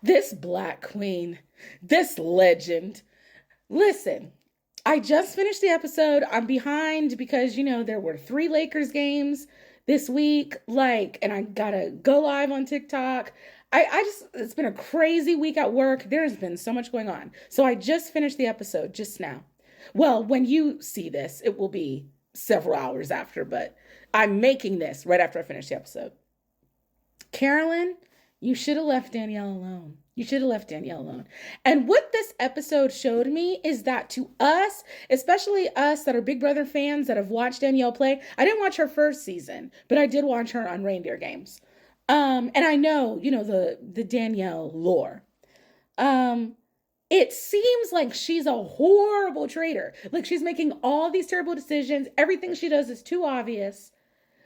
This Black Queen, this legend. Listen, I just finished the episode. I'm behind because, there were 3 Lakers games this week. And I gotta go live on TikTok. It's been a crazy week at work. There's been so much going on. So I just finished the episode just now. Well, when you see this, it will be several hours after, but I'm making this right after I finish the episode. Carolyn, you should have left Danielle alone. You should have left Danielle alone. And what this episode showed me is that to us, especially us that are Big Brother fans that have watched Danielle play, I didn't watch her first season, but I did watch her on Reindeer Games. And I know, the Danielle lore. It seems like she's a horrible traitor. Like she's making all these terrible decisions. Everything she does is too obvious.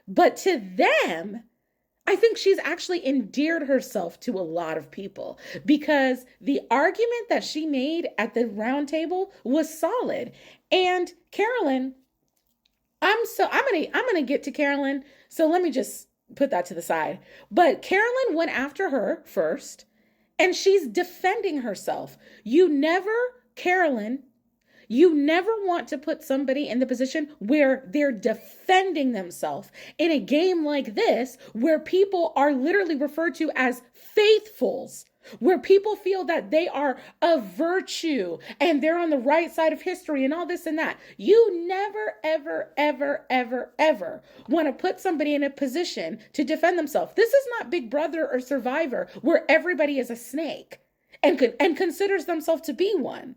But to them, I think she's actually endeared herself to a lot of people because the argument that she made at the round table was solid. And Carolyn, I'm gonna get to Carolyn. So let me just put that to the side. But Carolyn went after her first, and she's defending herself. Carolyn, you never want to put somebody in the position where they're defending themselves in a game like this, where people are literally referred to as faithfuls, where people feel that they are of virtue and they're on the right side of history and all this and that. You never, ever, ever, ever, ever want to put somebody in a position to defend themselves. This is not Big Brother or Survivor where everybody is a snake and considers themselves to be one.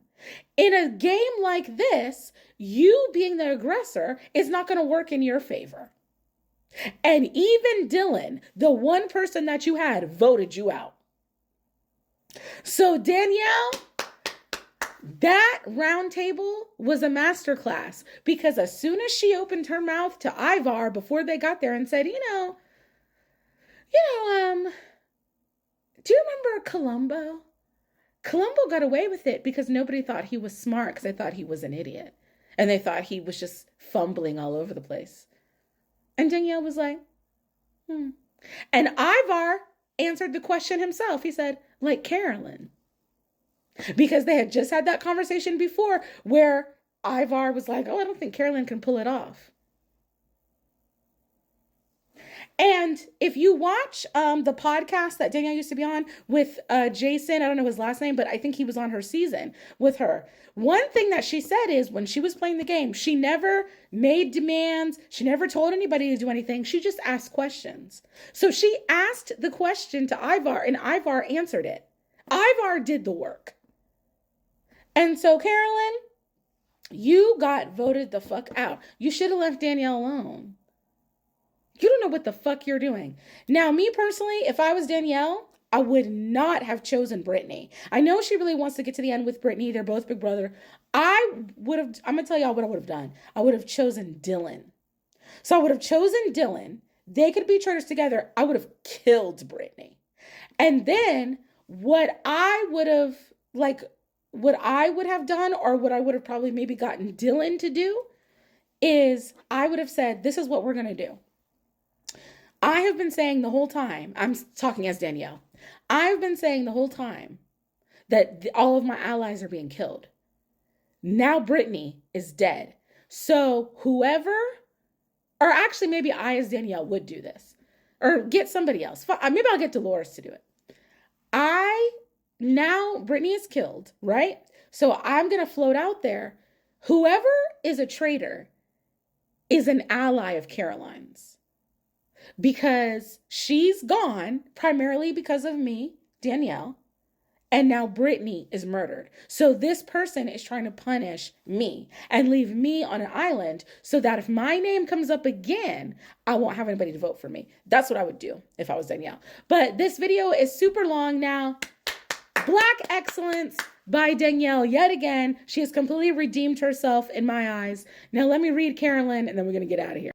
In a game like this, you being the aggressor is not going to work in your favor. And even Dylan, the one person that you had, voted you out. So Danielle, that round table was a masterclass because as soon as she opened her mouth to Ivar before they got there and said, do you remember Columbo? Columbo got away with it because nobody thought he was smart because they thought he was an idiot. And they thought he was just fumbling all over the place. And Danielle was like, And Ivar answered the question himself. He said, like Carolyn. Because they had just had that conversation before where Ivar was like, I don't think Carolyn can pull it off. And if you watch the podcast that Danielle used to be on with Jason, I don't know his last name, but I think he was on her season with her. One thing that she said is when she was playing the game, she never made demands. She never told anybody to do anything. She just asked questions. So she asked the question to Ivar and Ivar answered it. Ivar did the work. And so Carolyn, you got voted the fuck out. You should have left Danielle alone. You don't know what the fuck you're doing. Now, me personally, if I was Danielle, I would not have chosen Brittany. I know she really wants to get to the end with Brittany. They're both Big Brother. I'm going to tell y'all what I would have done. I would have chosen Dylan. So I would have chosen Dylan. They could be traitors together. I would have killed Brittany. And then what I would have done, or what I would have probably maybe gotten Dylan to do, is I would have said, this is what we're going to do. I have been saying the whole time, I'm talking as Danielle, I've been saying the whole time that all of my allies are being killed. Now Brittany is dead. So whoever, or actually maybe I as Danielle would do this, or get somebody else. Maybe I'll get Dolores to do it. Now Brittany is killed, right? So I'm going to float out there. Whoever is a traitor is an ally of Caroline's. Because she's gone primarily because of me, Danielle, and now Brittany is murdered. So this person is trying to punish me and leave me on an island so that if my name comes up again, I won't have anybody to vote for me. That's what I would do if I was Danielle. But this video is super long now. Black excellence by Danielle. Yet again, she has completely redeemed herself in my eyes. Now let me read Carolyn and then we're going to get out of here.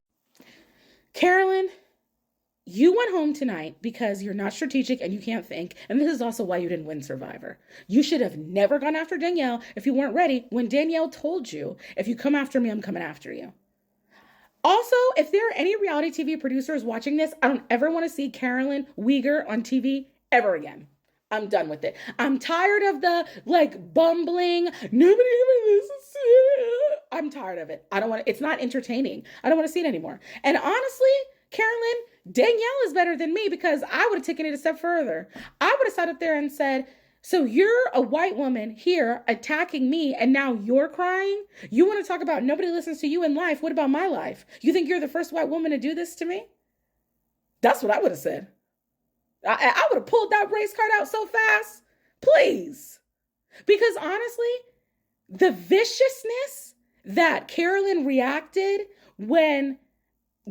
Carolyn, you went home tonight because you're not strategic and you can't think. And this is also why you didn't win Survivor. You should have never gone after Danielle if you weren't ready when Danielle told you, if you come after me, I'm coming after you. Also, if there are any reality TV producers watching this, I don't ever want to see Carolyn Uyghur on TV ever again. I'm done with it. I'm tired of the like bumbling. Nobody ever listens to it. I'm tired of it. I don't want. It's not entertaining. I don't want to see it anymore. And honestly, Carolyn, Danielle is better than me because I would have taken it a step further. I would have sat up there and said, so you're a white woman here attacking me and now you're crying? You want to talk about nobody listens to you in life. What about my life? You think you're the first white woman to do this to me? That's what I would have said. I would have pulled that race card out so fast. Please. Because honestly, the viciousness that Carolyn reacted when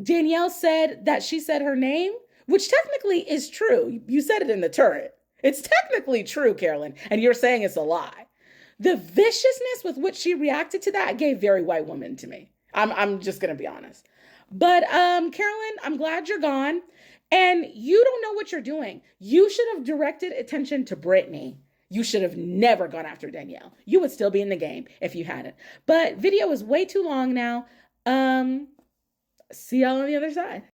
Danielle said that she said her name, which technically is true. You said it in the turret. It's technically true, Carolyn, and you're saying it's a lie. The viciousness with which she reacted to that gave very white woman to me. I'm just going to be honest. But Carolyn, I'm glad you're gone. And you don't know what you're doing. You should have directed attention to Brittany. You should have never gone after Danielle. You would still be in the game if you hadn't. But video is way too long now. See y'all on the other side.